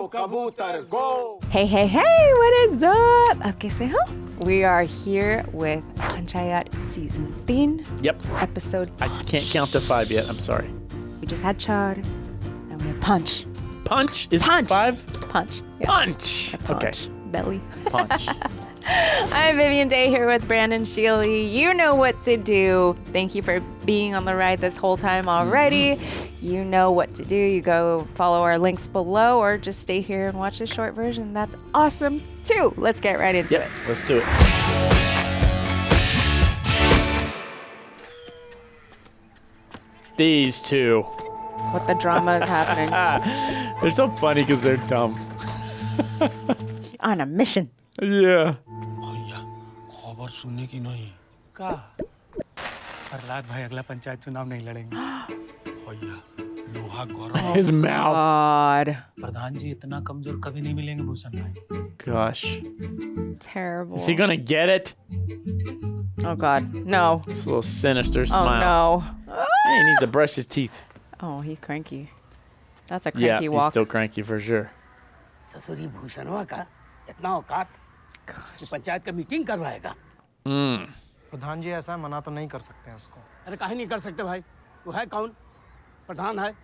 kabutar, go! Hey, hey, hey, what is up? आप कैसे हो? We are here with Panchayat Season 3. Yep. Episode I can't count to 5 yet. I'm sorry. We just had Char. Now we have Punch. Punch? Is Punch. 5? Punch. Yeah. Punch. Punch. Okay. Belly. Punch. I'm Vivian Day here with Brandon Shealy. You know what to do. Thank you for being on the ride this whole time already. You know what to do. You go follow our links below or just stay here and watch the short version. That's awesome too. Let's get right into it. Let's do it. These two. What the drama is happening. They're so funny because they're dumb. On a mission. Yeah. भैया खबर सुनने की नहीं का प्रहलाद भाई अगला पंचायत चुनाव नहीं लड़ेंगे। भैया लोहा गरम His mouth. God. प्रधान जी इतना कमजोर कभी नहीं मिलेंगे भूषण भाई। Gosh. Terrible. Is he going to get it? Oh, God. No. It's a little sinister Oh, smile. no. Hey, he needs to brush his teeth. Oh, he's cranky. That's a Yeah, cranky he's walk. still cranky for sure. ससुरी भूषणवा का इतना औकात कि पंचायत का meeting करवाएगा। प्रधान जी ऐसा मना तो नहीं कर सकते हैं उसको। अरे काहे नहीं कर सकते भाई? वो है कौन? प्रधान है,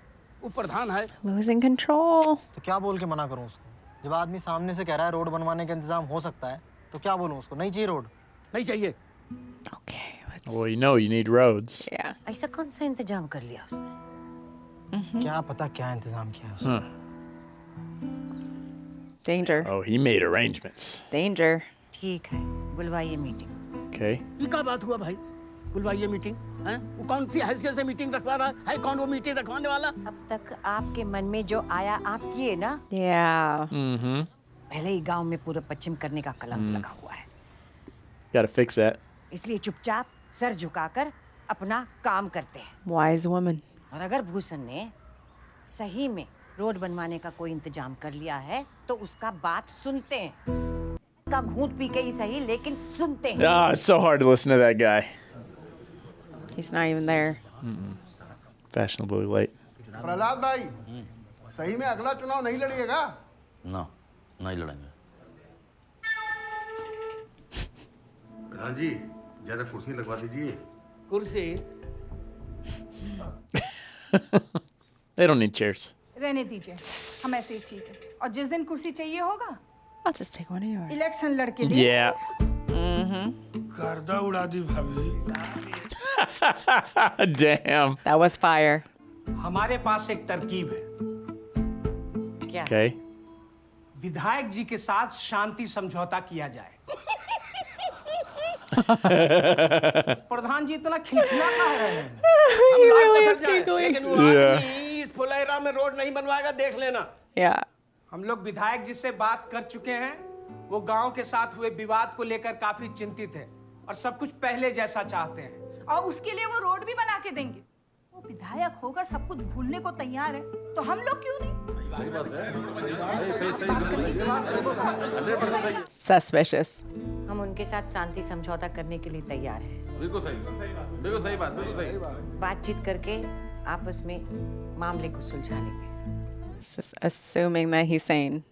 वो प्रधान है। Losing control. तो क्या बोल के मना करूं उसको? जब आदमी सामने से कह रहा है रोड बनवाने का इंतजाम हो सकता है, तो क्या बोलूं उसको? नहीं चाहिए रोड। नहीं चाहिए। Okay, let's... Well, you know you need roads. Yeah. ऐसा कौन सा इंतजाम कर लिया उसने? क्या पता क्या इंतजाम किया उसने? Danger. Oh, he made arrangements. Danger. ठीक है, बुलवाइए मीटिंग। Okay. ये क्या बात हुआ भाई? बुलवाइए मीटिंग, हैं? वो कौन सी हैसियत से मीटिंग रखवा रहा है? कौन वो मीटिंग रखवाने वाला? अब तक आपके मन में जो आया आप किए ना, Yeah. पहले ही गांव में पूरा पश्चिम करने का कलंक लगा हुआ है। Gotta fix that. इसलिए चुपचाप सर झुकाकर अपना काम करते हैं। Wise woman. और अगर भूषण ने सही में रोड बनवाने का कोई इंतजाम कर लिया है, तो उसका बात सुनते हैं। का घूंट पी के ही सही, लेकिन सुनते हैं। Ah, it's so hard to listen to that guy. He's not even there. Fashionably late. Prahlad भाई सही में अगला चुनाव नहीं लड़िएगा ना नहीं लड़ेंगे। प्रधान जी ज्यादा कुर्सी लगवा दीजिए कुर्सी They don't need chairs. रहने दीजिए, हम ऐसे ही ठीक है। और जिस दिन कुर्सी चाहिए होगा, I'll just take one of yours. Election लड़के देंगे। Yeah. गर्दा उड़ा दी भाभी Damn. That was fire. हमारे पास एक तरकीब है। क्या? Okay. विधायक जी के साथ शांति समझौता किया जाए। प्रधान जी इतना खिलखिला काहे रहे हैं? हम He लाख really तो is सर जाए, giggling. लेकिन वो आदमी इस फुलेरा में रोड नहीं बनवाएगा, देख लेना। Yeah. हम लोग विधायक जी से बात कर चुके हैं। वो गांव के साथ हुए विवाद को लेकर काफी चिंतित है और सब कुछ पहले जैसा चाहते हैं। और उसके लिए वो रोड भी बना के देंगे। वो विधायक होकर सब कुछ भूलने को तैयार है, तो हम लोग क्यों नहीं? Suspicious. हम उनके साथ शांति समझौता करने के लिए तैयार हैं। बिल्कुल सही बात, बिल्कुल सही। बातचीत करके आपस में मामले को सुलझा लेंगे। Just assuming that he's sane.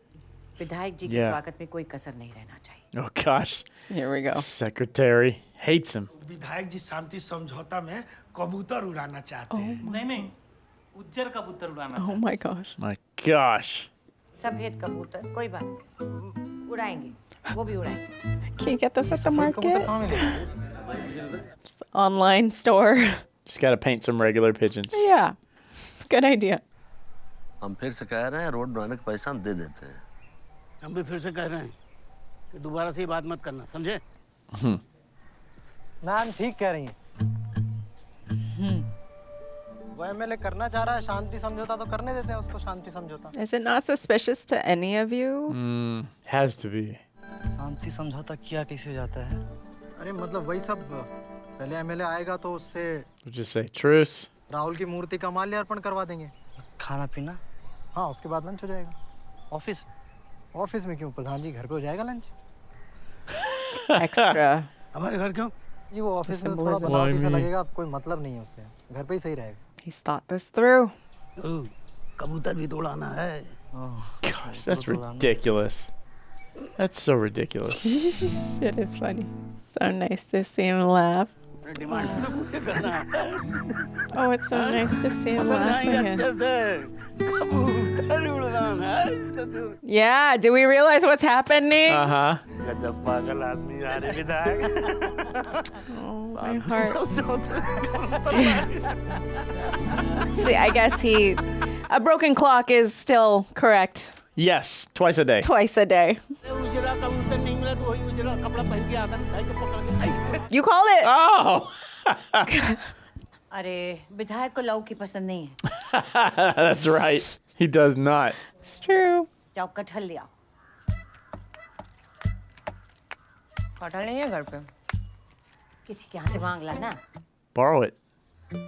विधायक जी के Yeah. स्वागत में कोई कसर नहीं रहना चाहिए। Oh, gosh. Here we go. Secretary hates him. विधायक जी शांति समझौता में कबूतर उड़ाना चाहते हैं नहीं, उज्जर कबूतर उड़ाना। Oh my gosh. My gosh. सफेद कबूतर कोई बात नहीं, उड़ाएंगे, वो भी उड़ाएंगे। Can you get this at the कबूतर market? कहाँ मिलेगा? It's an online store. Just gotta paint some regular pigeons. Yeah. Good idea. हम फिर से कह रहे हैं रोड बनाने का पैसा हम दे देते हैं। हम भी फिर से कह रहे हैं कि दोबारा से ये बात मत करना, समझे? मैम ठीक कह रही हैं। वो एमएलए करना चाह रहा है शांति समझौता, तो करने देते हैं उसको शांति समझौता। Is it not suspicious to any of you? Has to be. शांति समझौता किया कैसे जाता है? अरे मतलब वही सब, पहले एमएलए आएगा तो उससे We'll just say truce. Rahul की मूर्ति का माल्यार्पण करवा देंगे। खाना पीना? हाँ, उसके बाद लंच हो जाएगा। ऑफिस में क्यों? प्रधान जी घर पे हो जाएगा लंच। Extra. हमारे घर क्यों? जी वो ऑफिस में थोड़ा बनावटी सा लगेगा, कोई मतलब नहीं है उससे, घर पे ही सही रहेगा। He's thought this through. कबूतर भी तो उड़ाना है। Gosh, that's ridiculous. That's so ridiculous. It is funny. So nice to see him laugh. Oh, it's so nice to see him laugh again. Yeah, do we realize what's happening? Uh-huh. Oh, my heart. See, I guess a broken clock is still correct. Yes, twice a day. Twice a day. You called it. Oh! अरे विधायक को लौकी पसंद नहीं है। That's right. He does not. It's true. जाओ कटहल ले आओ। कटहल नहीं है घर पे। किसी के यहाँ से मांग ला ना। Borrow it.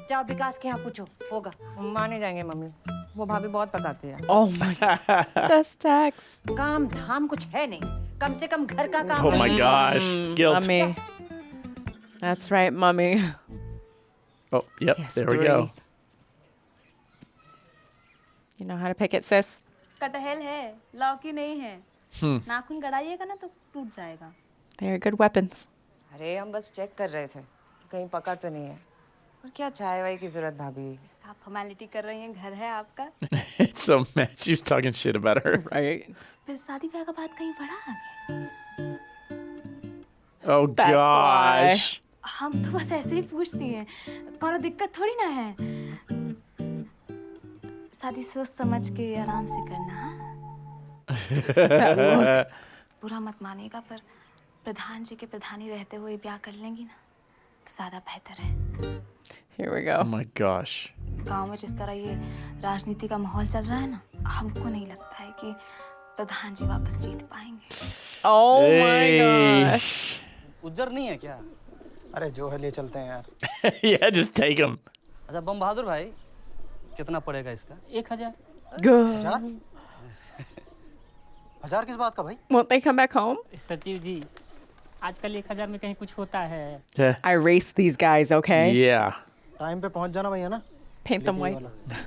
जाओ विकास के यहाँ पूछो, होगा। माने जाएंगे मम्मी। वो भाभी बहुत पकाती है। Oh my God. Just tax. काम धाम कुछ है नहीं। कम से कम घर का काम। Oh my gosh. Guilt. Mummy. That's right, Mummy. Oh, yep. Yes, there we 3. go. You know how to pick it, sis? कटहल है, लौकी नहीं है। नाखून गड़ाइएगा ना तो टूट जाएगा। They're good weapons. अरे हम बस चेक कर रहे थे कि कहीं पका तो नहीं है। और क्या चाय वाय की जरूरत भाभी? आप फॉर्मेलिटी कर रही हैं, घर है आपका। It's so mad. She's talking shit about her. Right? फिर शादी ब्याह का बात कहीं बढ़ा आगे। Oh That's gosh. हम तो बस ऐसे ही पूछती हैं, कोनो दिक्कत थोड़ी ना है। शादी सोच समझ के आराम से करना, हाँ? बुरा मत मानिएगा, पर प्रधान जी के प्रधानी रहते हुए ब्याह कर लेंगी ना तो ज्यादा बेहतर है। Here we go. Oh my gosh. गांव में जिस तरह ये राजनीति का माहौल चल रहा है ना, हमको नहीं लगता है कि प्रधान जी वापस जीत पाएंगे। Oh my Hey. gosh. उज्जर नहीं है क्या? अरे जो है ले चलते हैं यार। Yeah, just take him. अच्छा बम बहादुर भाई, कितना पड़ेगा इसका? 1000। Good. 1000 किस बात का भाई? Won't they come back home? सचिव जी, आजकल 1000 में कहीं कुछ होता है? Yeah. I race these guys, okay? Yeah. Time पे पहुंच जाना भैया ना। Paint them white.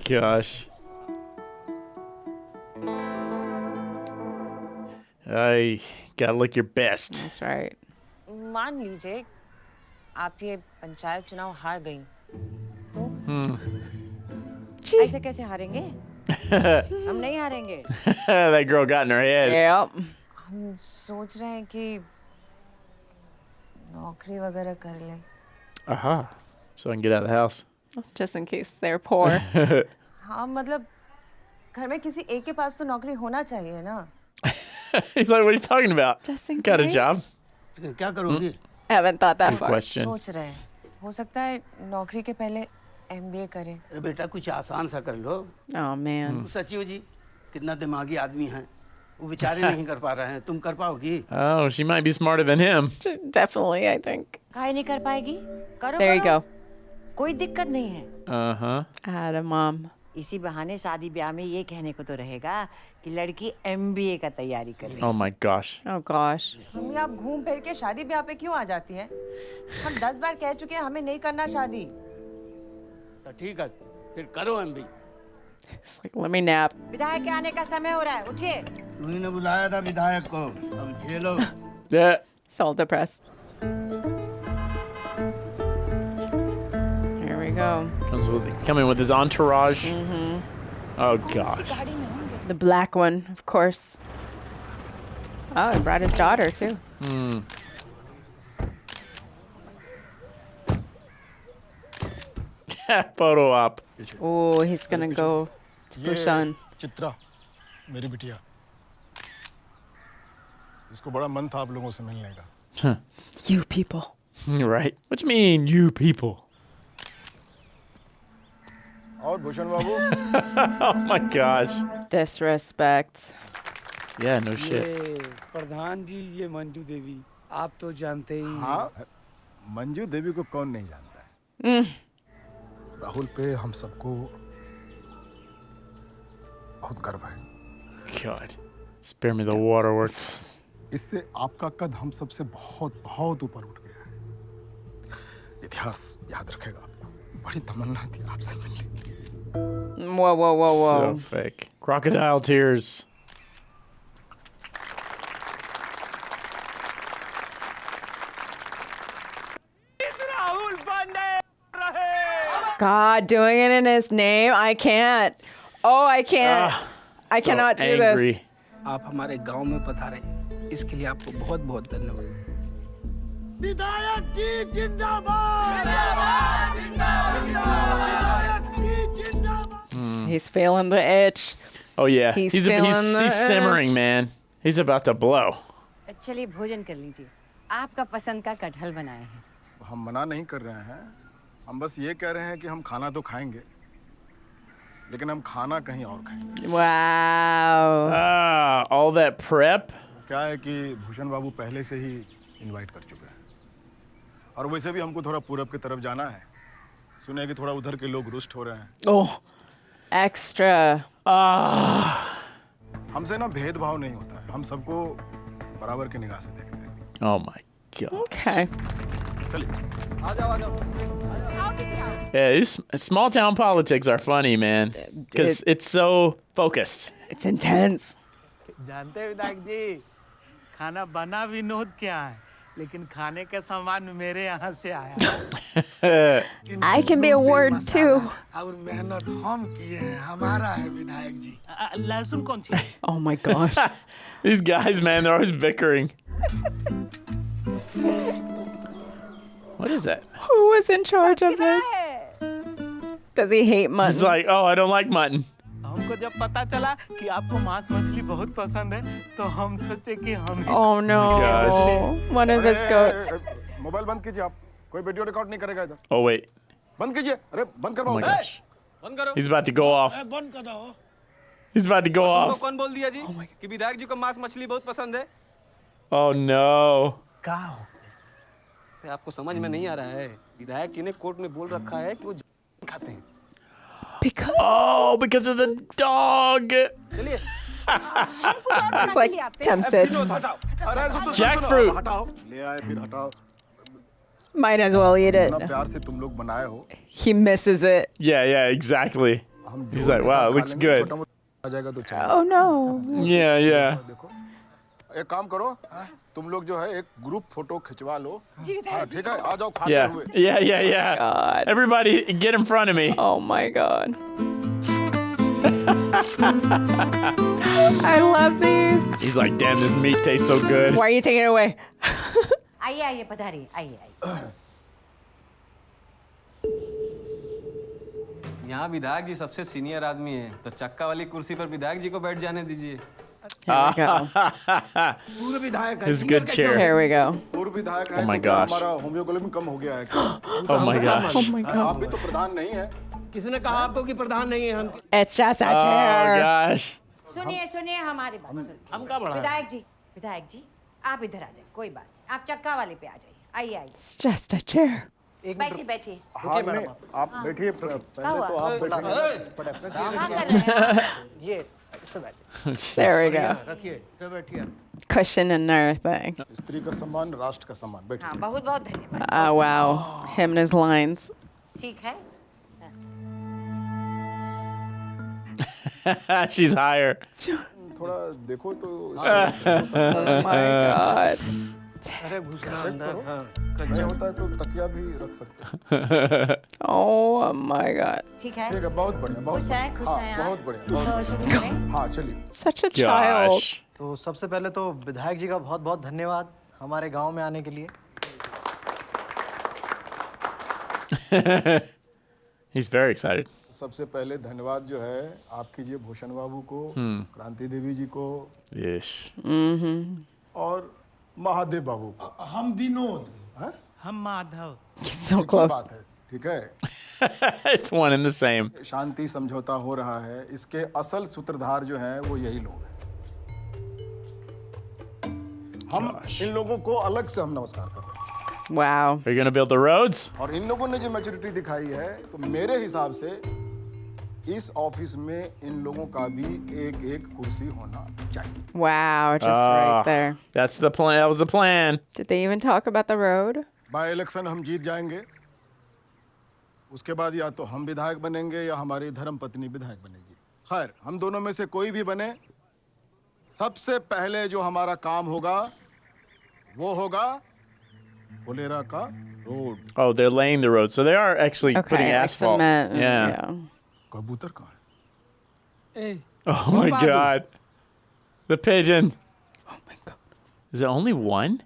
Gosh. I gotta look your best. That's right. मान लीजिए आप ये पंचायत चुनाव हार गई तो ऐसे कैसे हारेंगे? हम नहीं हारेंगे। That girl got in her head. Yep. हम सोच रहे हैं कि नौकरी वगैरह कर ले। Aha. So I can get out of the house. Just in case they're poor. हाँ मतलब घर में किसी एक के पास तो नौकरी होना चाहिए ना। He's like, what are you talking about? Just in Got a case. job? क्या करोगी? I haven't thought that Good far. question. सोच रहे हैं हो सकता है नौकरी के पहले MBA करें। अरे बेटा कुछ आसान सा कर लो। Oh man. सचिव जी कितना दिमागी आदमी हैं, वो बेचारे नहीं कर पा रहे हैं, तुम कर पाओगी? Oh, she might be smarter than him. Definitely, I think. काहे नहीं कर पाएगी? करो There you करो। go. कोई दिक्कत नहीं है। Uh-huh. Atta mom. इसी बहाने शादी ब्याह में ये कहने को तो रहेगा कि लड़की MBA का तैयारी कर रही है। Oh my gosh. Oh gosh. Mummy आप घूम फिर के शादी ब्याह पे क्यों आ जाती हैं? हम 10 बार कह चुके हैं हमें नहीं करना शादी। तो ठीक है, फिर करो MBA। It's like, let me nap. विधायक के आने का समय हो रहा है, उठिए। तूने ने बुलाया था विधायक को, अब खेलो। Yeah. So depressed. Here we go. Coming with his entourage. Oh gosh. The black one, of course. Oh, he brought his daughter too. Photo op. Oh, he's gonna go to Busan. Chitra मेरी बिटिया, इसको बड़ा मन था आप लोगों से मिलने का। You people. Right. What you mean, you people? और भूषण बाबू, Oh my gosh. Disrespect. Yeah, no shit. प्रधान जी, ये मंजू देवी आप तो जानते ही। हाँ, मंजू देवी को कौन नहीं जानता है? राहुल पे हम सबको बहुत गर्व है। God. Spare me the waterworks. इससे आपका कद हम सबसे बहुत बहुत ऊपर उठ गया है। इतिहास याद रखेगा आपको। बड़ी तमन्ना थी आपसे मिलने की। Whoa, whoa, whoa, whoa. So fake. Crocodile tears. God, doing it in his name? I can't. Oh, I can't. I so cannot do angry. this. आप हमारे गांव में पधारे, इसके लिए आपको बहुत बहुत धन्यवाद। विधायक जी जिंदाबाद, विधायक जी जिंदाबाद। He's feeling the itch. Oh yeah, He's he's feeling the simmering, itch. man. He's about to blow. चलिए भोजन कर लीजिए। आपका पसंद का कटहल बनाए हैं। हम मना नहीं कर रहे हैं, हम बस ये कह रहे हैं कि हम खाना तो खाएंगे, लेकिन हम खाना कहीं और खाएंगे। Wow. All that prep. क्या है कि भूषण बाबू पहले से ही इनवाइट कर चुके हैं, और वैसे भी हमको थोड़ा पूरब की तरफ जाना है। सुने कि थोड़ा उधर के लोग रुष्ट हो रहे हैं। Oh, extra. हमसे ना भेदभाव नहीं होता है, हम सबको बराबर की निगाह से देखते हैं। Oh my god. Okay. चलिए। Yeah, these small town politics are funny, man, because it's so focused. It's intense. जानते हैं विधायक जी, खाना बना विनोद क्या है, लेकिन खाने का सामान मेरे यहाँ से आया। I can be a ward too. और मेहनत हम किए हैं, हमारा है विधायक जी। लहसुन कौन सी? Oh my gosh. These guys, man, they're always bickering. What is that? Who was in charge of this? Does he hate He's mutton? like, oh, I don't like mutton. हमको जब पता चला कि आपको मांस मछली बहुत पसंद है, तो हम सोचे कि हम Oh no. gosh. One of his goats. Mobile बंद कीजिए आप, कोई वीडियो रिकॉर्ड नहीं करेगा इधर। Oh wait. बंद कीजिए, अरे बंद Oh करवाओ। my gosh. बंद करो। He's about to go off. बंद कर दो। He's about to go तुमको off. कौन बोल दिया जी कि विधायक जी को मांस मछली बहुत पसंद है? Oh no. आपको समझ में नहीं आ रहा है, विधायक जी ने कोर्ट में बोल रखा है कि वो खाते हैं। Because Oh, because of the dog. चलिए। he's like tempted. Jackfruit. हटाओ, ले आए फिर हटाओ। Might as well eat it. इतना प्यार से तुम लोग बनाए हो। He misses it. Yeah, exactly. हम He's like, wow, it looks good. छोटा मोटा आ जाएगा तो चलेगा। Oh no. Yeah. देखो, एक काम करो, तुम लोग जो है एक ग्रुप फोटो खिंचवा लो। हाँ, ठीक है, आ जाओ खाते हुए। Yeah. God. Everybody, get in front of me. Oh my god. I love these. He's like, damn, this meat tastes so good. Why are you taking it away? आइए आइए पधारिए, आइए। यहाँ विधायक जी सबसे सीनियर आदमी हैं, तो चक्का वाली कुर्सी पर विधायक जी को बैठ जाने दीजिए। Here we go. पूर्व विधायक है। This is a good chair. Here we go. पूर्व विधायक Oh है my तो क्या gosh. हमारा होम्योग्लोबिन कम हो गया है क्या? Oh my gosh. Oh my god. आप भी तो प्रधान नहीं है। किसने कहा आपको कि प्रधान नहीं है हम? It's just a Oh chair. gosh. सुनिए हमारी बात सुनिए। हम क्या बढ़ा? विधायक जी, आप इधर आ जाइए, कोई बात नहीं। आप चक्का वाले पे आ जाइए, आइए। It's just a chair. बैठिए। हाँ, नहीं, आप बैठिए, पहले तो आप बैठिए। कहाँ कर रहे हैं? ये इसमें बैठ। There we go. रखिए, क्या बैठिए? Cushion and everything. स्त्री का सम्मान राष्ट्र का सम्मान। बैठिए। हाँ, बहुत बहुत धन्यवाद। Oh wow. Him and his lines. ठीक है। She's higher. थोड़ा देखो तो Oh my god. अरे भूषण अंदर, हाँ, नहीं होता है तो तकिया भी रख सकते हैं। Oh my god. ठीक है। ठीक है, बहुत बढ़िया, बहुत खुश हैं, बढ़िया। खुश हैं हाँ, आप? बहुत बढ़िया, बहुत तो शुरू करें। हाँ, चलिए। Such a child. Gosh. तो सबसे पहले तो विधायक जी का बहुत बहुत धन्यवाद हमारे गांव में आने के लिए। He's very excited. सबसे पहले धन्यवाद जो है आप कीजिए भूषण बाबू को, क्रांति देवी जी को Yes. और महादेव बाबू को। हम विनोद। हम माधव। So एक ही close. बात है, ठीक है। It's one and the same. शांति समझौता हो रहा है, इसके असल सूत्रधार जो हैं वो यही लोग हैं। हम इन लोगों को अलग से हम नमस्कार कर रहे हैं। Wow. Are you gonna build the roads? और इन लोगों ने जो मैच्योरिटी दिखाई है, तो मेरे हिसाब से इस ऑफिस में इन लोगों का भी एक एक कुर्सी होना चाहिए। Wow, just right there. That's the plan. That was the plan. Did they even talk about the road? By election हम जीत जाएंगे, उसके बाद या तो हम विधायक बनेंगे या हमारी धर्मपत्नी विधायक बनेगी। खैर, हम दोनों में से कोई भी बने, सबसे पहले जो हमारा काम होगा वो होगा फुलेरा का road. Oh, they're laying the road. So they are actually Okay, putting like asphalt. cement. Yeah. कबूतर कहाँ है? ए, Oh my God. The pigeon. Oh my God. Is it only one?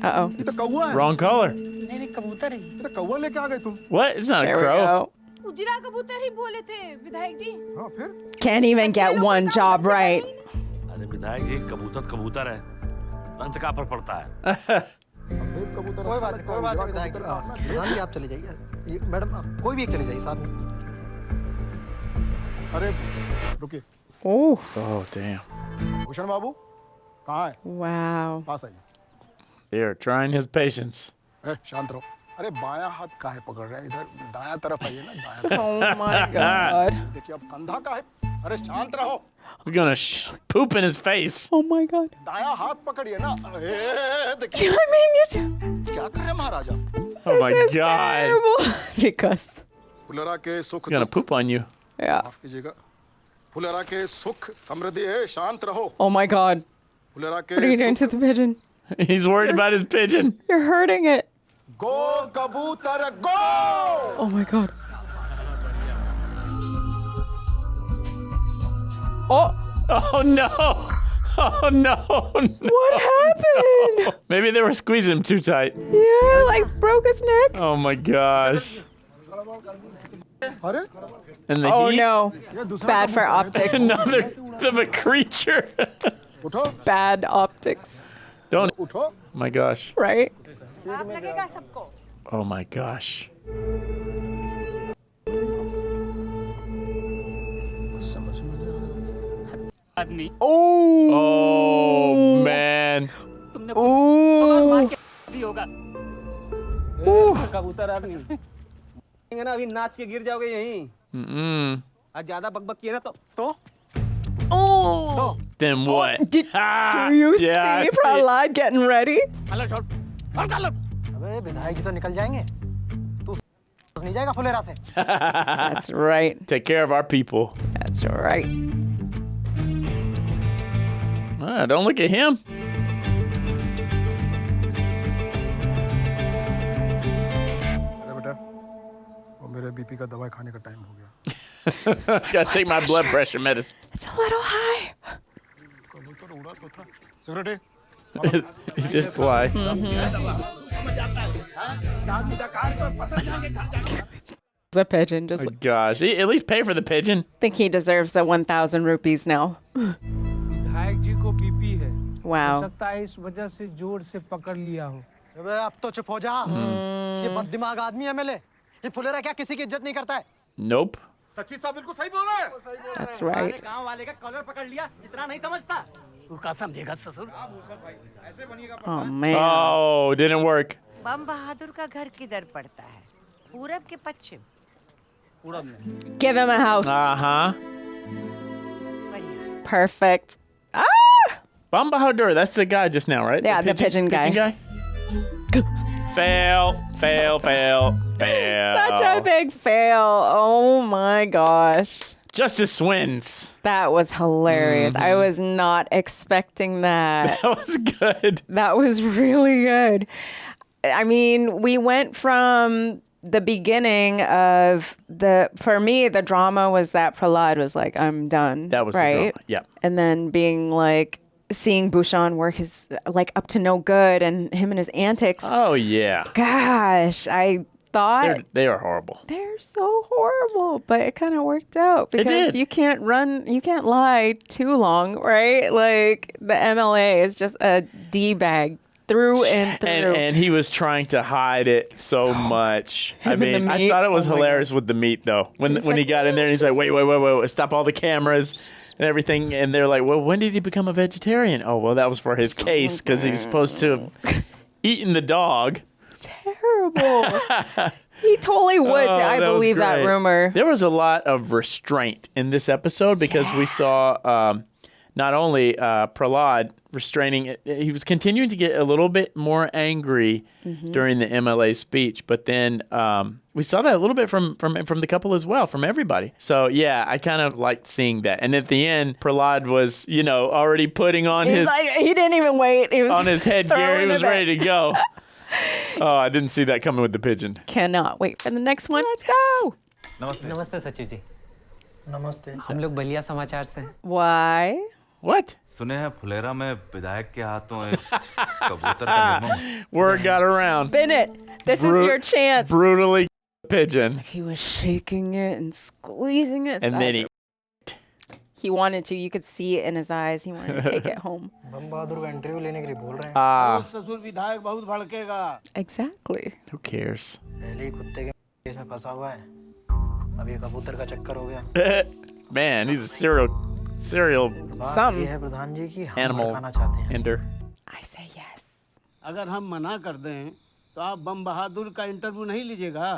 Uh-oh. ये तो कौवा है। Wrong color. नहीं कबूतर है। ये तो कौवा लेके आ गए तुम। What? It's not a There we crow. go. उजरा कबूतर ही बोले थे विधायक जी। हाँ फिर? Can't even get one job right. अरे विधायक जी, कबूतर है, रंग से क्या फर्क पड़ता है? सफेद कबूतर। कोई बात नहीं विधायक जी। प्रधान जी आप चले जाइए। मैडम आप कोई भी एक चले जाइए साथ में। अरे रुकिए। Oh. Oh, damn. भूषण बाबू कहाँ है? Wow. पास आइए। They are trying his patience. शांत रहो। अरे बायां हाथ काहे पकड़ रहे हैं? इधर दायां तरफ आइए ना, दायां तरफ। Oh my God. देखिए अब कंधा काहे? अरे शांत रहो। We're gonna poop in his face. Oh my God. दायां हाथ पकड़िए ना। देखिए। I mean, you're क्या कर रहे हैं महाराजा? Oh my This is God. terrible. Because. Phulera के सुख He's gonna poop on you. Yeah. माफ कीजिएगा। फुलेरा के सुख समृद्धि है, शांत रहो। Oh my God. फुलेरा के What are you doing to सुख the pigeon? He's worried about his pigeon. You're hurting it. गो कबूतर गो। Oh my God. Oh. Oh no. Oh no. What happened? Maybe they were squeezing him too tight. Yeah, like broke his neck. Oh my gosh. अरे And the Oh heat. no. Bad for optics. Another of a creature. उठो Bad optics. Don't. उठो। Oh my gosh. Right? आप लगेगा सबको। Oh my gosh. समझ में नहीं आ रहा। आदमी Oh man. तुमने Ooh. मार के भी होगा। कबूतर आदमी ना, अभी नाच के गिर जाओगे यहीं। आज ज्यादा बकबक किए ना तो Oh. Then what? Do you see Prahlad getting ready? अबे विधायक जी तो निकल जाएंगे। तू नहीं जाएगा फुलेरा से। That's right. Take care of our people. That's right. Ah, don't look at him. अरे बेटा, वो मेरे बीपी का दवाई खाने का टाइम हो गया। Gotta take my blood pressure medicine. It's a little high. कबूतर उड़ा तो था। Cigarette He did fly. The pigeon just Oh gosh. At least pay for the pigeon. think he deserves the 1,000 rupees now. विधायक जी को BP है। हो Wow. सकता है इस वजह से जोर से पकड़ लिया हो। अबे अब तो चुप हो जा। ये बददिमाग आदमी है मेले। ये फुलेरा क्या किसी की इज्जत नहीं करता है? Nope. सच्ची साहब बिल्कुल सही बोल रहे हैं। That's right. गांव वाले का कॉलर पकड़ लिया, इतना नहीं समझता। तू का समझेगा ससुर? Oh man. Oh, didn't work. बम बहादुर का घर किधर पड़ता है? पूरब के पश्चिम। Give him a house. Uh-huh. बढ़िया। Perfect. Ah! Bam Bahadur, that's the guy just now, right? Yeah, the pigeon guy. Fail, fail, fail, fail. Such a big fail. Oh my gosh. Justice wins. That was hilarious. I was not expecting that. That was good. That was really good. I mean, we went from the beginning of for me, the drama was that Prahlad was like, I'm done. That was right. the drama. Yeah. And then being like, seeing Bhushan work his like up to no good and him and his antics. Oh yeah. Gosh, I thought They are horrible. they're so horrible, but it kind of worked out because did. you can't lie too long, right? Like the MLA is just a D-bag through and through. And he was trying to hide it so much. I Him and the mean, I meat? thought it was Oh my hilarious with the meat though. When he like, got in there and he's like, wait, stop all the cameras and everything. And they're like, well, when did he become a vegetarian? Oh, well, that was for his case because he was supposed to have eaten the dog. Terrible. He totally would. I that was believe that great. rumor. There was a lot of restraint in this episode because we saw not only Prahlad restraining it, he was continuing to get a little bit more angry during the MLA speech, but then we saw that a little bit from the couple as well, from everybody. So yeah, I kind of liked seeing that. And at the end, Prahlad was, already putting on He's his like, he didn't even wait. He was on his headgear. He was throwing it ready to go. Oh, I didn't see that coming with the pigeon. Cannot wait for the next one. Let's go. नमस्ते सचिव जी। नमस्ते। हम लोग बलिया समाचार से हैं। Why? What? सुने हैं फुलेरा में विधायक के हाथों एक कबूतर का निर्माण। Word got around. Spin it. This is your chance. Brutally pigeon. He was shaking it and squeezing it. And then he wanted to. You could see it in his eyes. He wanted to take it home. बम बहादुर का interview लेने के लिए बोल रहे हैं। ससुर विधायक बहुत भड़केगा। Exactly. Who cares? पहले ही कुत्ते के जैसा फंसा हुआ है। अब ये कबूतर का चक्कर हो गया। Man, he's a serial Some ये है प्रधान जी की हम animal खाना चाहते हैं। ender. I say yes. अगर हम मना कर दें तो आप बम बहादुर का इंटरव्यू नहीं लीजिएगा।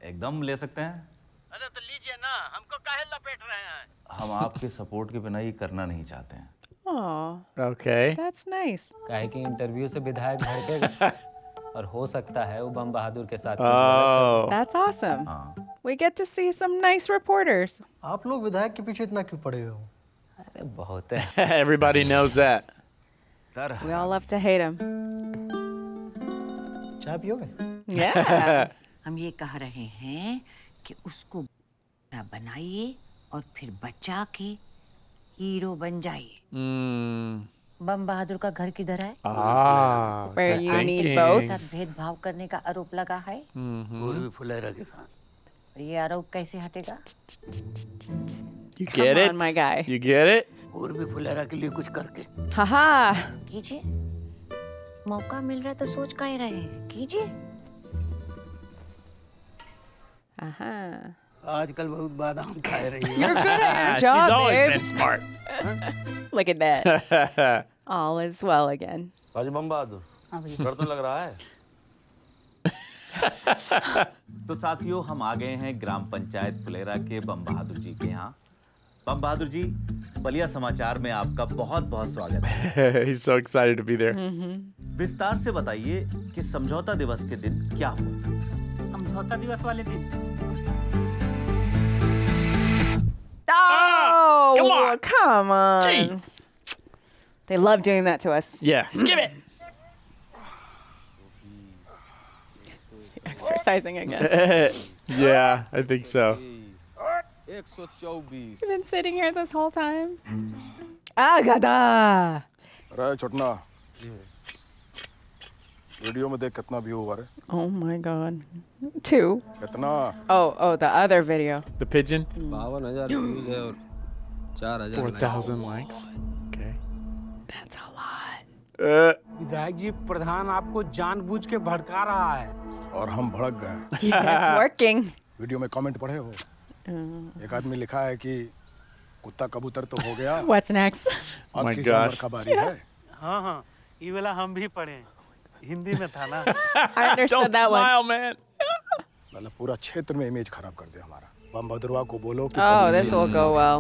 एकदम ले सकते हैं। अरे तो लीजिए ना, हमको काहे लपेट रहे हैं? हम आपके सपोर्ट के बिना ये करना नहीं चाहते हैं। Oh, Okay. that's nice. काहे कि इंटरव्यू से विधायक भड़केगा और हो सकता है वो बम बहादुर के साथ Oh. That's awesome. We get to see some nice reporters. आप लोग विधायक के पीछे इतना क्यों पड़े हो? अरे बहुत है। Everybody knows that. We all love to hate him. चाय पियोगे? Yeah. हम ये कह रहे हैं कि उसको बनाइए और फिर बचा के हीरो बन जाइए। बम बहादुर का घर किधर है? Where good you need thinking. both. साथ भेदभाव करने का आरोप लगा है। पूर्वी फुलेरा के साथ। ये आरोप कैसे हटेगा? You Come get it? on, my guy. You get it? पूर्वी फुलेरा के लिए कुछ करके। Haha. कीजिए। मौका मिल रहा है तो सोच काहे रहे हैं? कीजिए। Aha. आजकल बहुत बादाम खाए रही है। You're good at your She's job, always babe. been smart. Look at that. All is well again. हाजी बम बहादुर, डर तो लग रहा है। तो साथियों, हम आ गए हैं ग्राम पंचायत फुलेरा के बम बहादुर जी के यहाँ। बम बहादुर जी, बलिया समाचार में आपका बहुत बहुत स्वागत है। He's so excited to be there. विस्तार से बताइए कि समझौता दिवस के दिन क्या हुआ। समझौता दिवस वाले दिन Oh, come on. Come on. Gee. They love doing that to us. Yeah. Skip it. Exercising again. Yeah, I think so. 124। You've been sitting here this whole time. Agada. अरे छोटना, वीडियो में देख कितना व्यू हुआ रे? Oh my God. 2. कितना? Oh, the other video. The pigeon? 52,000 views है और 4,000 4,000 likes. Okay. That's a lot. विधायक जी, प्रधान आपको जानबूझ के भड़का रहा है। और हम भड़क गए। It's working. वीडियो में कमेंट पढ़े हो? एक आदमी लिखा है कि कुत्ता कबूतर तो हो गया। What's next? अब my किस जानवर gosh. का बारी है? हाँ हाँ, ये वाला हम भी पढ़े। हिंदी में था ना। I understood Don't that one. smile, man. मतलब पूरा क्षेत्र में इमेज खराब कर दिया हमारा। बम बहादुरवा को बोलो कि Oh, this will go well.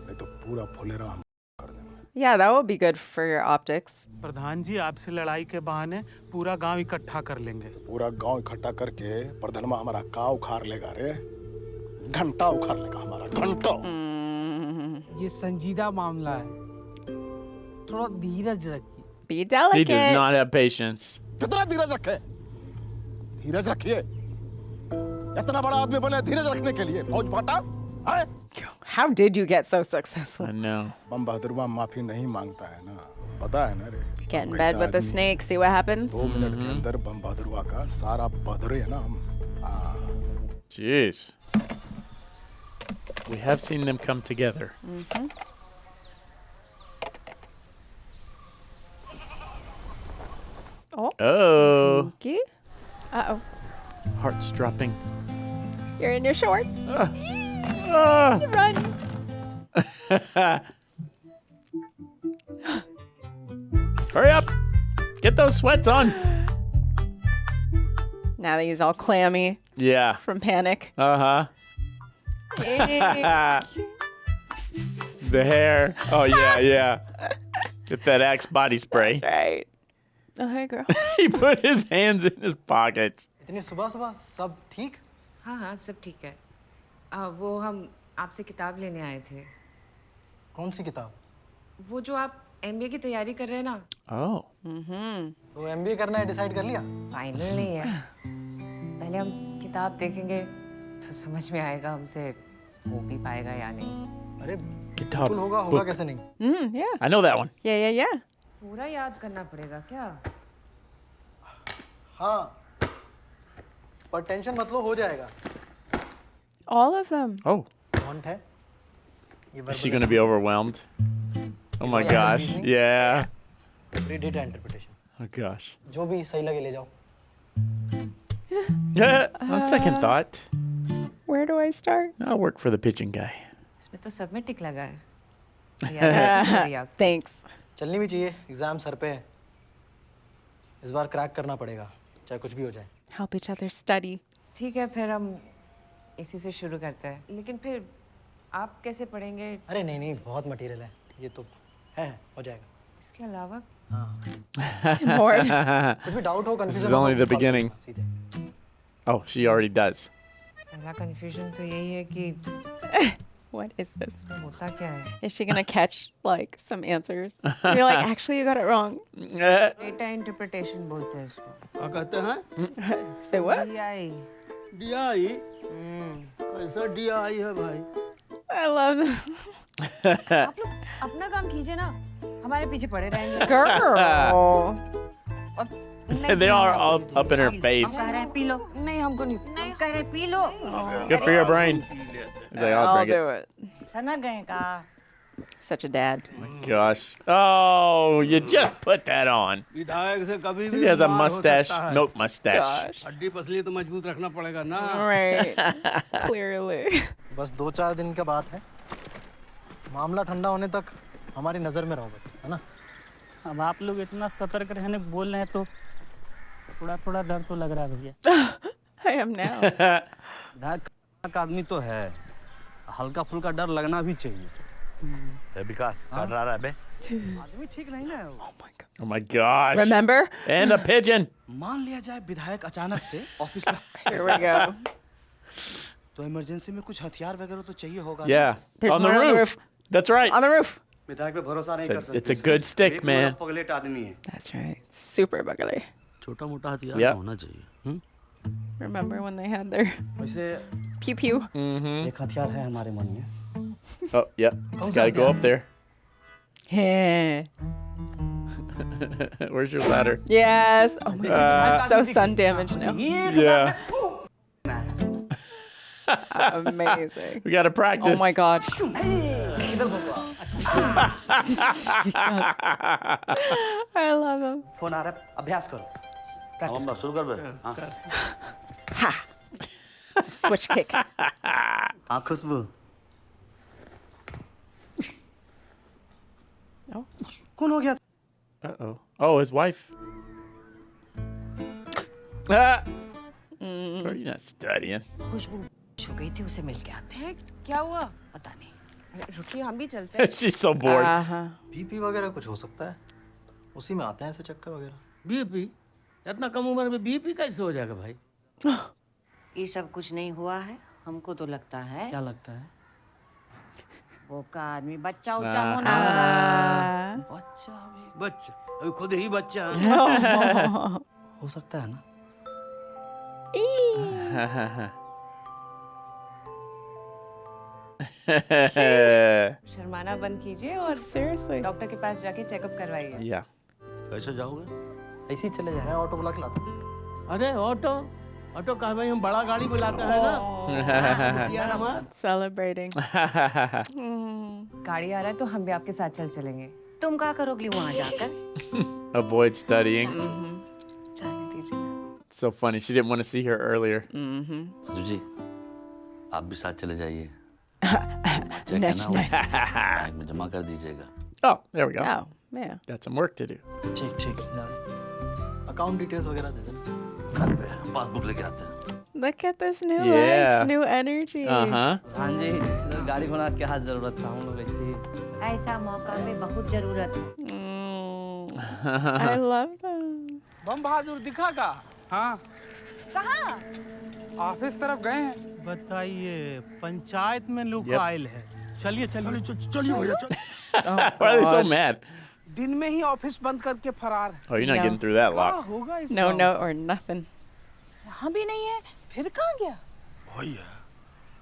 नहीं तो पूरा फुलेरा हम कर देंगे। Yeah, that will be good for your optics. प्रधान जी, आपसे लड़ाई के बहाने पूरा गांव इकट्ठा कर लेंगे। पूरा गांव इकट्ठा करके प्रधानमा हमारा काव उखाड़ लेगा रे। घंटा उखाड़ लेगा हमारा घंटा। ये संजीदा मामला है, थोड़ा धीरज रखिए। Be He delicate. does not have patience. कितना धीरज रखे? धीरज रखिए। इतना बड़ा आदमी बने धीरज रखने के लिए फौज फाटा? है? How did you get so successful? I know. बम बहादुरवा माफी नहीं मांगता है ना, पता है ना रे। Get in bed with the snake, see what happens? 2 minute के अंदर बम बहादुरवा का सारा बदरे है ना हम। Jeez. We have seen them come together. Oh. Oh. Okay. Uh-oh. Heart's dropping. You're in your shorts. Ah. Run. Hurry up. Get those sweats on. Now that he's all clammy Yeah. from panic. Uh-huh. The hair. Oh yeah. Get that Axe body spray. That's right. Oh, hey, girl. He put his hands in his pockets. इतनी सुबह सुबह सब ठीक? हाँ हाँ सब ठीक है। वो हम आपसे किताब लेने आए थे। कौन सी किताब? वो जो आप MBA की तैयारी कर रहे हैं ना? Oh. तो MBA करना है डिसाइड कर लिया? फाइनल नहीं है। पहले हम किताब देखेंगे तो समझ में आएगा हमसे हो भी पाएगा या नहीं। अरे Kitab बिल्कुल होगा book. कैसे नहीं? Yeah. I know that one. Yeah. पूरा याद करना पड़ेगा क्या? हाँ। पर टेंशन मत लो, हो जाएगा। All of them. Oh. Font है? ये Is she going to be overwhelmed? Oh my gosh. Yeah. Read data interpretation. Oh gosh. जो भी सही लगे ले जाओ। On second thought, Where do I start? I'll work for the pigeon guy. इसमें तो सब में टिक लगा है। याद Thanks. चलनी भी चाहिए, एग्जाम सर पे है। इस बार क्रैक करना पड़ेगा, चाहे कुछ भी हो जाए। Help each other study. ठीक है फिर हम इसी से शुरू करते हैं। लेकिन फिर आप कैसे पढ़ेंगे? अरे नहीं बहुत मटेरियल है, ये तो है, हो जाएगा। इसके अलावा? More. कुछ भी डाउट हो, This confusion is only the beginning. Oh, she already does. पहला कंफ्यूजन तो यही है कि What is this? होता क्या है? Is she gonna catch like some answers? You're like, actually, you got it wrong. Data interpretation बोलते हैं इसको। क्या कहते हैं? Say what? DI। DI? कैसा DI है भाई? I love them. आप लोग अपना काम कीजिए ना, हमारे पीछे पड़े रहेंगे। Girl. They are all up in her face. कह रहे हैं पी लो। नहीं हमको नहीं। नहीं कह रहे P low. Good for your brain. He's like, I'll drink it. do it. सना गए का? Such a dad. Gosh. Oh, you just put that on. विधायक से कभी भी He has a बीमार हो mustache, सकता है। milk mustache. Gosh. हड्डी पसली तो मजबूत रखना पड़ेगा ना। Right. Clearly. बस 2-4 दिन का बात है। मामला ठंडा होने तक हमारी नजर में रहो बस, है ना? अब आप लोग इतना सतर्क रहने बोल रहे हैं तो थोड़ा डर तो लग रहा है भैया। I am now. विधायक आदमी तो है, हल्का फुल्का डर लगना भी चाहिए। विकास कर रहा है बे। आदमी ठीक नहीं ना। Oh my gosh. Remember? And a pigeon. मान लिया जाए विधायक अचानक से ऑफिस में। Here we go. तो इमरजेंसी में कुछ हथियार वगैरह तो चाहिए होगा। Yeah. There's On the more roof. That's right. On the roof. विधायक पे भरोसा नहीं कर सकते। It's a good stick, man. Pagglait आदमी है। That's right. Super buggly. छोटा मोटा हथियार Yeah. होना चाहिए। Remember when they had their वैसे pew pew? एक हथियार है हमारे मन में। Oh, yep. Just gotta go up there. Yeah. Where's your ladder? Yes. Oh my God. I'm so sun damaged now. Yeah. Amazing. We gotta practice. Oh my God. I love him. Phone आ रहा है, अभ्यास करो। हम शुरू कर बे। Ha. Switch kick. हाँ खुशबू। Oh. कौन हो गया? Uh-oh. Oh, his wife. Ah. Are you not studying? खुशबू हो गई थी, उसे मिल के आते हैं। क्या हुआ? पता नहीं। रुकिए हम भी चलते हैं। She's so bored. बीपी वगैरह कुछ हो सकता है, उसी में आते हैं ऐसे चक्कर वगैरह। बीपी? इतना कम उम्र में बीपी कैसे हो जाएगा भाई? ये सब कुछ नहीं हुआ है, हमको तो लगता है। क्या लगता है? वो का आदमी बच्चा उच्चा होना होगा। बच्चा अभी खुद ही बच्चा है। हो सकता है ना? शर्माना बंद कीजिए और Seriously. डॉक्टर के पास जाके चेकअप करवाइए। Yeah. कैसे जाओगे? ऐसे ही चले जाए, ऑटो बुला के लाता हूँ। अरे ऑटो कहा भाई, हम बड़ा गाड़ी बुलाते हैं ना। Celebrating. गाड़ी आ रहा है तो हम भी आपके साथ चलेंगे। तुम क्या करोगी वहाँ जाकर? Avoid studying. जाने दीजिए। So funny. She didn't want to see her earlier. Sanju जी, आप भी साथ चले जाइए। Next, next. बैंक में जमा कर दीजिएगा। Oh, there we go. Oh, yeah. Got some work to do. ठीक। अकाउंट डिटेल्स वगैरह दे देना। घर पे पासबुक लेके आते हैं। Look at this new Yeah. life, new energy. Uh-huh. हाँ जी तो गाड़ी घोड़ा क्या जरूरत था हम लोग ऐसे ही ऐसा मौका में बहुत जरूरत है। I love them. बम बहादुर दिखा का? हाँ। कहाँ? ऑफिस तरफ गए हैं। बताइए पंचायत में लुकाइल है। चलिए चलिए चलिए भैया चल। Why are they so mad? दिन में ही ऑफिस बंद करके फरार है। Oh, you're not No. getting through that lock. होगा इस No note or nothing. यहाँ भी नहीं है। फिर कहाँ गया? भैया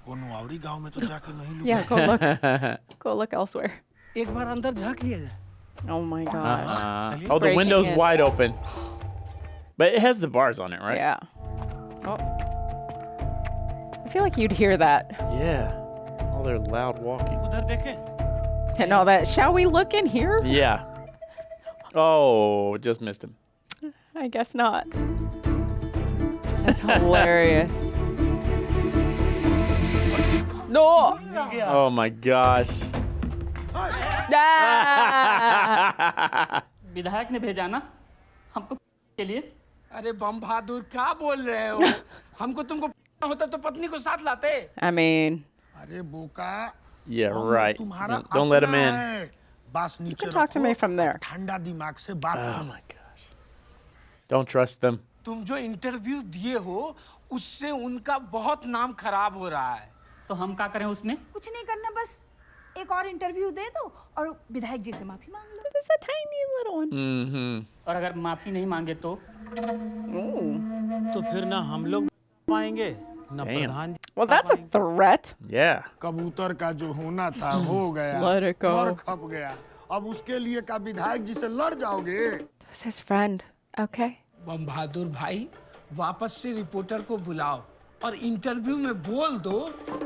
कोनो आवरी गांव में तो जाके नहीं लुका। Yeah, go look. Go look elsewhere. एक बार अंदर झांक लिया जाए। Oh my gosh. Oh, the Breaking window's in. wide open. But it has the bars on it, right? Yeah. Oh. I feel like you'd hear that Yeah. All their loud walking. उधर देखें। and all that. Shall we look in here? Yeah. Oh, just missed him. I guess not. That's hilarious. No. Oh my gosh. Ah! विधायक ने भेजा ना हमको के लिए। अरे बम बहादुर क्या बोल रहे हो? हमको तुमको होता तो पत्नी को साथ लाते। I mean, अरे बोका Yeah, right. तुम्हारा Don't let him अपना in. है। बस नीचे can talk to me from there. ठंडा दिमाग से बात Oh सुनो। my gosh. Don't trust them. तुम जो इंटरव्यू दिए हो उससे उनका बहुत नाम खराब हो रहा है। तो हम क्या करें उसमें? कुछ नहीं करना, बस एक और इंटरव्यू दे दो और विधायक जी से माफी मांग लो। just a tiny little one. Mm-hmm. और अगर माफी नहीं मांगे तो? तो फिर ना हम लोग पाएंगे ना Damn. Pradhan ji. Well, that's a threat. Yeah. कबूतर का जो होना था हो गया। Let it go. घर खप गया। अब उसके लिए का विधायक जी से लड़ जाओगे? This is his friend. Okay. बम बहादुर भाई वापस से रिपोर्टर को बुलाओ और इंटरव्यू में बोल दो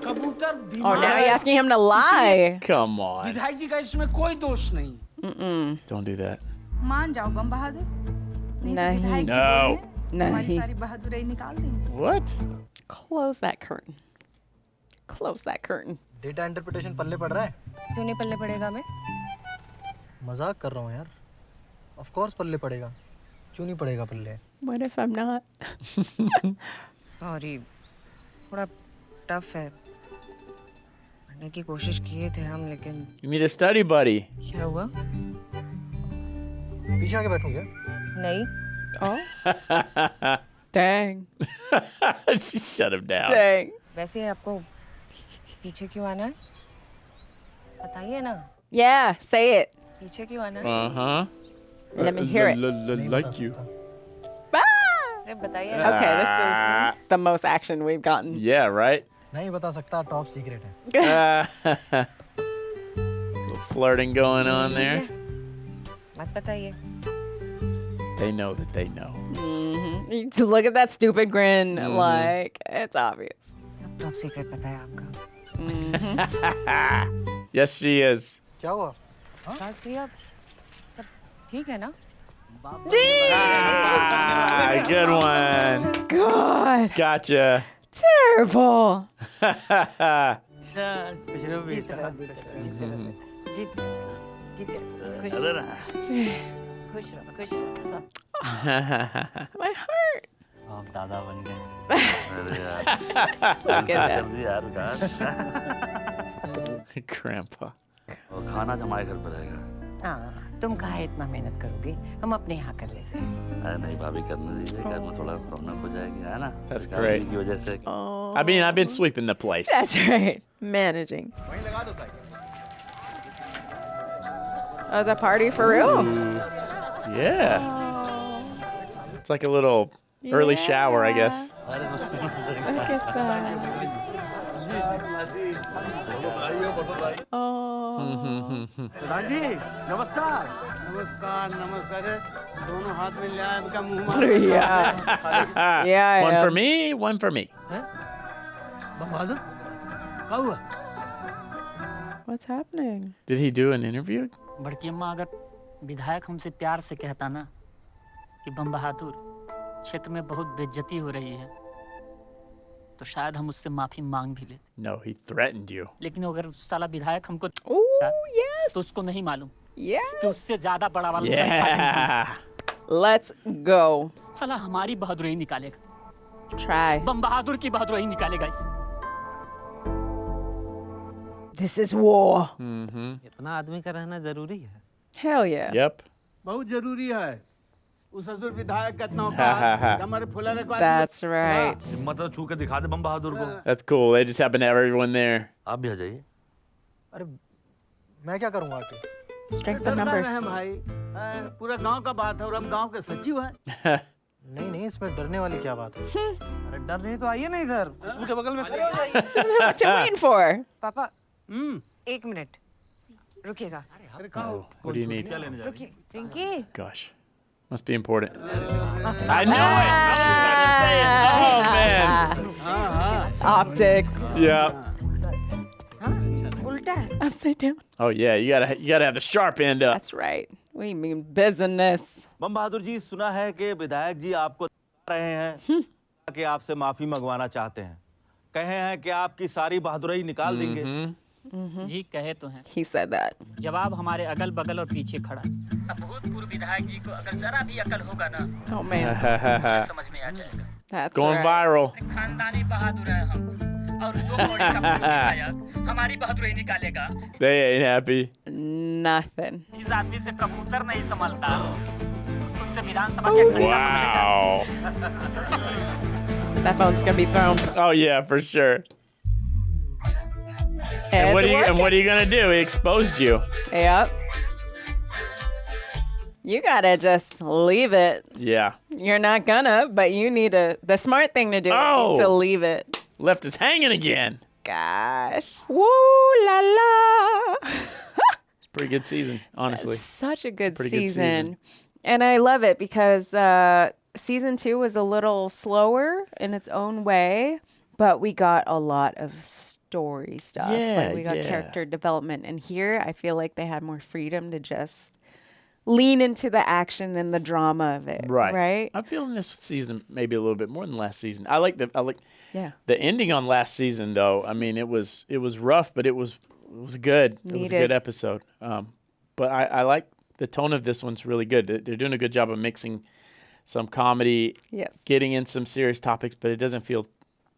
कबूतर Oh, बीमार now है। you're asking him to lie. Come on. विधायक जी का इसमें कोई दोष नहीं। Don't do that. मान जाओ बम बहादुर, नहीं तो नहीं। विधायक जी No. बोले, हमारी नहीं. सारी बहादुरी निकाल देंगे। What? Close that curtain. Close that curtain. Data interpretation पल्ले पड़ रहा है? क्यों नहीं पल्ले पड़ेगा हमें? मजाक कर रहा हूँ यार। ऑफ कोर्स पल्ले पड़ेगा। क्यों नहीं पड़ेगा पल्ले? What if I'm not? Sorry, थोड़ा टफ है। पढ़ने की कोशिश किए थे हम, लेकिन You need a study buddy. क्या हुआ? पीछे आके बैठूं क्या? नहीं। Oh. Dang. She shut him down. Dang. वैसे आपको पीछे क्यों आना है? बताइए ना। Yeah, say it. पीछे क्यों आना है? Uh-huh. Let me hear it. Like you. अरे बताइए ना। Okay, this is the most action we've gotten. Yeah, right? नहीं बता सकता, टॉप सीक्रेट है। Little flirting going on there. मत बताइए। They know that they know. Mm-hmm. Look at that stupid grin. Like, it's obvious. सब top secret पता है आपका। Yes, she is. क्या हुआ? बस भैया सब ठीक है ना? Ah, good one. God. Gotcha. Terrible. My heart. आप दादा बन गए। Look at that. यार Grandpa. और खाना तो हमारे घर पर रहेगा। हाँ, तुम काहे इतना मेहनत करोगे, हम अपने यहाँ कर लेते हैं। अरे नहीं भाभी करने दीजिए, घर में थोड़ा रौनक हो जाएगी, है ना? That's गाड़ी great. की वजह से। Oh. I mean, I've been sweeping the place. That's right. Managing. Oh, is that party for real? Yeah. It's like a little early shower, I guess. Look at that. Oh. प्रधान जी नमस्कार। नमस्कार नमस्कार। दोनों हाथ में लिया इनका मुंह मार। Yeah, One I for am. me, one for me. बम बहादुर क्या हुआ? What's happening? Did he do an interview? बड़की अम्मा, अगर विधायक हमसे प्यार से कहता ना कि बम बहादुर क्षेत्र में बहुत बेइज्जती हो रही है, तो शायद हम उससे माफी मांग भी लेते। No, he threatened you. लेकिन अगर साला विधायक हमको yes. तो उसको नहीं मालूम Yes. कि उससे ज्यादा बड़ा वाला Yeah. Let's go. साला हमारी बहादुरी निकालेगा। Try. बम बहादुर की बहादुरी निकालेगा इस This is war. इतना आदमी का रहना जरूरी है। Hell yeah. Yep. बहुत जरूरी है उस ससुर विधायक का इतना औकात हमारे फुलारे को That's right. हिम्मत तो छू के दिखा दे बम बहादुर को। That's cool. They just happen to have everyone there. आप भी आ जाइए। अरे मैं क्या करूँगा आके? Strength of numbers. है भाई पूरा गांव का बात है और हम गांव के सचिव हैं। नहीं इसमें डरने वाली क्या बात है? अरे डर नहीं तो आइए ना इधर खुशबू के बगल में खड़े हो जाइए। What you waiting for? पापा 1 minute रुकिएगा। What do you need? रुकिए Rinki. Gosh. Must be important. I knew it. I was about to say it. Oh, man. Optics. Yeah. उल्टा है। Upside down. Oh, yeah. You gotta have the sharp end up. That's right. We mean business. बम बहादुर जी, सुना है कि विधायक जी आपको रहे हैं कि आपसे माफी मंगवाना चाहते हैं। कहे हैं कि आपकी सारी बहादुरी निकाल देंगे। जी कहे तो हैं। He said that. जवाब हमारे अगल बगल और पीछे खड़ा है। अब भूतपूर्व विधायक जी को अगर जरा भी अकल होगा ना Oh man. समझ में आ जाएगा। That's Going right. viral. खानदानी बहादुर हैं हम और 2 कौड़ी का पूर्व विधायक हमारी बहादुरी निकालेगा। They ain't happy. Nothing. जिस आदमी से कबूतर नहीं संभलता उससे विधानसभा के खड़ीला संभलेगा। Wow. That phone's gonna be thrown. Oh, yeah, for sure. And what are you gonna do? He exposed you. Yep. You gotta just leave it. Yeah. You're not gonna, but you need to. The smart thing to do is to leave it. Left us hanging again. Gosh. Woo la la. It's a pretty good season, honestly. Such a good pretty good season. And I love it because season 2 was a little slower in its own way, but we got a lot of story stuff. Yeah, Like we got yeah. character development. And here I feel like they had more freedom to just lean into the action and the drama of it. Right? I'm feeling this season maybe a little bit more than last season. I like Yeah. the ending on last season though. I mean, it was rough, but it was good. It was a good episode. But I like the tone of this one's really good. They're doing a good job of mixing some comedy, getting in some serious topics, but it doesn't feel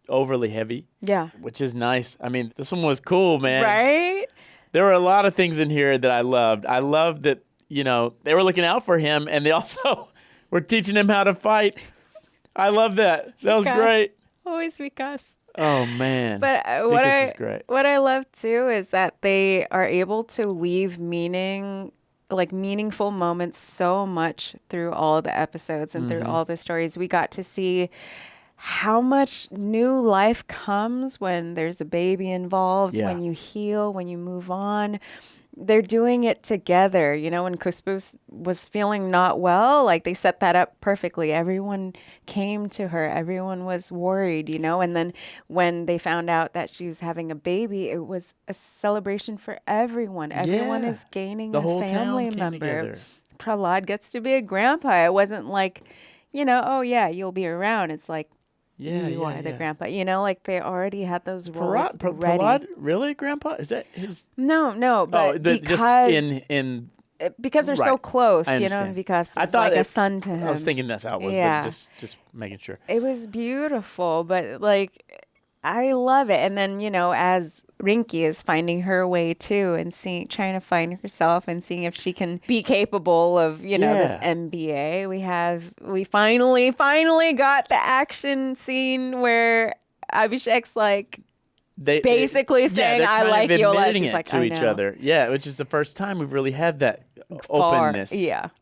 overly heavy. Yeah. Which is nice. I mean, this one was cool, man. Right? There were a lot of things in here that I loved. I loved that, you know, they were looking out for him and they also were teaching him how to fight. I love that. That was great. Always because. Oh, man. But This is great. what I love too is that they are able to weave meaningful moments so much through all the episodes and through all the stories. We got to see how much new life comes when there's a baby involved, when you heal, when you move on. They're doing it together. You know, when Kusbu was feeling not well, like they set that up perfectly. Everyone came to her. Everyone was worried, you know. And then when they found out that she was having a baby, it was a celebration for everyone. Everyone is gaining The a whole family town came member. together. Prahlad gets to be a grandpa. It wasn't like, you know, oh yeah, you'll be around. It's like, you are the grandpa. You know, like they already had those roles ready. Prahlad, really, Grandpa? Is that his? No, but because because they're so close, you know, and because it's like a son to him. I was thinking that's how it was, but just making sure. It was beautiful, but like I love it. And then, you know, as Rinky is finding her way too and trying to find herself and seeing if she can be capable of, you know, this MBA. We finally got the action scene where Abhishek's like basically saying, I like Yola. She's like, to each other. Yeah, which is the first time we've really had that openness.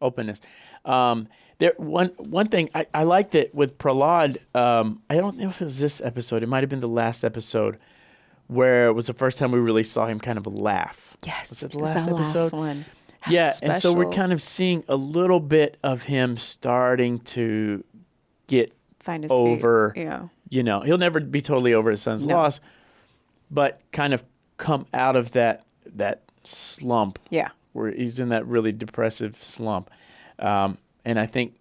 Openness. One thing I liked it with Prahlad. I don't know if it was this episode. It might have been the last episode where it was the first time we really saw him kind of laugh. Yes, was it the last episode? Last one. Yeah, and so we're kind of seeing a little bit of him starting to get find his over. feet. Yeah, you know, he'll never be totally over his son's loss, but kind of come out of that slump. Yeah, where he's in that really depressive slump. And I think,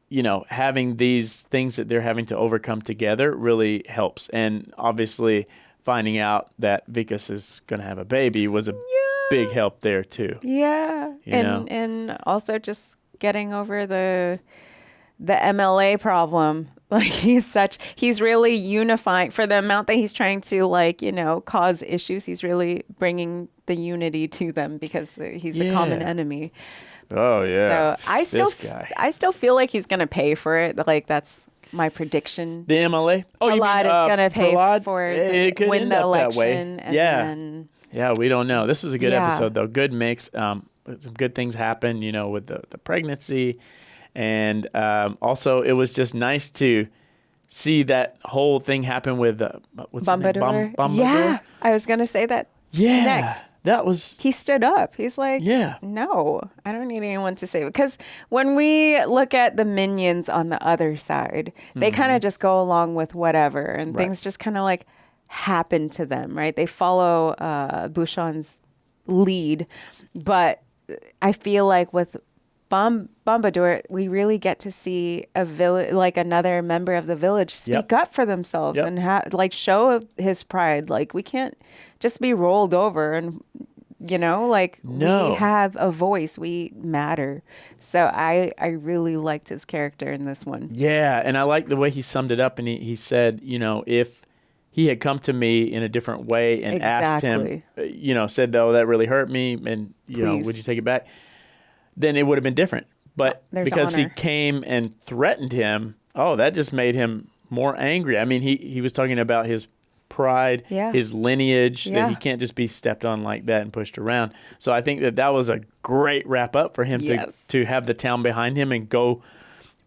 you know, having these things that they're having to overcome together really helps. And obviously finding out that Vikas is going to have a baby was a big help there too. Yeah. And also just getting over the MLA problem. Like he's really unifying for the amount that he's trying to like, cause issues. He's really bringing the unity to them because he's a common enemy. Oh yeah. So I still feel like he's going to pay for it. Like that's my prediction. The MLA? Oh, you Prahlad mean, is going to pay Prahlad? for It could win end the up that way. election. And Yeah. then, Yeah, we don't know. This was a good Yeah. episode, though. Good mix. Some good things happened, with the pregnancy. And also, it was just nice to see that whole thing happen with what's his name? Bombador? Yeah, I was going to say that next. That was... He stood up. He's like, no, I don't need anyone to save it. Because when we look at the minions on the other side, they kind of just go along with whatever. And things just kind of like happen to them, right? They follow Bhushan's lead. But I feel like with Bombador, we really get to see another member of the village speak up for themselves and show his pride. Like we can't just be rolled over and we have a voice, we matter. So I really liked his character in this one. Yeah, and I like the way he summed it up, and he said, if he had come to me in a different way and asked him, said, "Oh, that really hurt me," and would you take it back? Then it would have been different. But because he came and threatened him, that just made him more angry. I mean, he was talking about his pride, his lineage, that he can't just be stepped on like that and pushed around. So I think that was a great wrap up for him to have the town behind him and go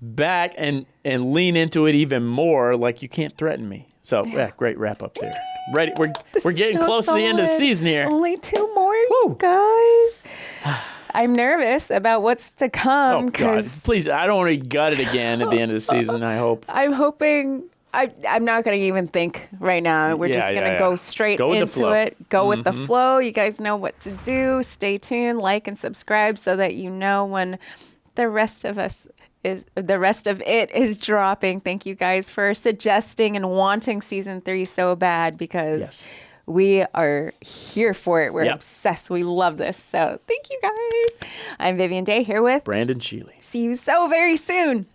back and lean into it even more. Like, you can't threaten me. So great wrap up there. Ready? We're getting close to the end of the season here. Only 2 more, you guys. I'm nervous about what's to come. Oh, God. Please, I don't want to gut it again at the end of the season, I hope. I'm hoping... I'm not going to even think right now. We're just going to go straight into it. Go with the flow. You guys know what to do. Stay tuned, like and subscribe so that you know when the rest of it is dropping. Thank you guys for suggesting and wanting season 3 so bad because we are here for it. We're obsessed. We love this. So thank you guys. I'm Vivian Day here with Brandon Sheely. See you so very soon.